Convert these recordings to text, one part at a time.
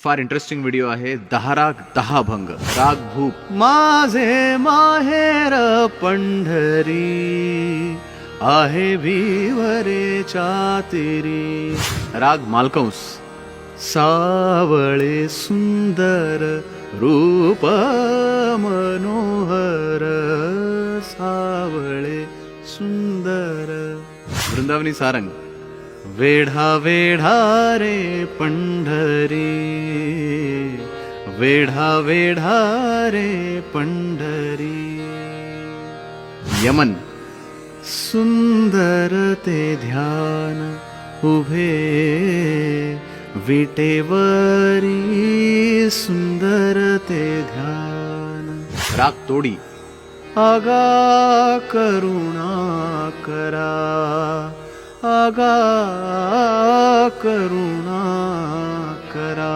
फार interesting video आहे. 10 राग 10 भंग. राग भूप. माझे माहेर पंढरी आहे भिवरेच्या तीरी. राग मालकंस. सावळे सुंदर रूप मनोहर सावळे सुंदर. वृंदावनी सारंग. वेढा वेढा रे पंढरी वेढा वेढा रे पंढरी. यमन. सुंदर ते ध्यान उभे विटेवरी सुंदर ते ध्यान. राग तोडी. आगा करुणा करा आगा करुणा करा.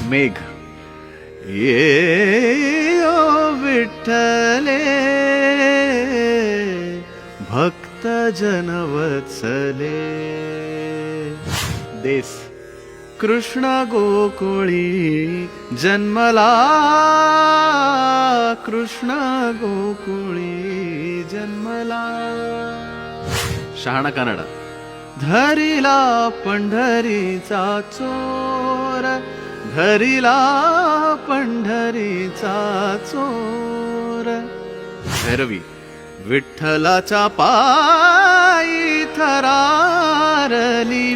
मेघ. ये ओ विठ्ठले भक्त जनवत्सले. देस. कृष्ण गोकुळी जन्मला कृष्ण गोकुळी जन्मला. शहाणा कानडा. धरिला पंढरीचा चोर धरिला पंढरीचा चोर. भैरवी. विठ्ठलाच्या पायी थरारली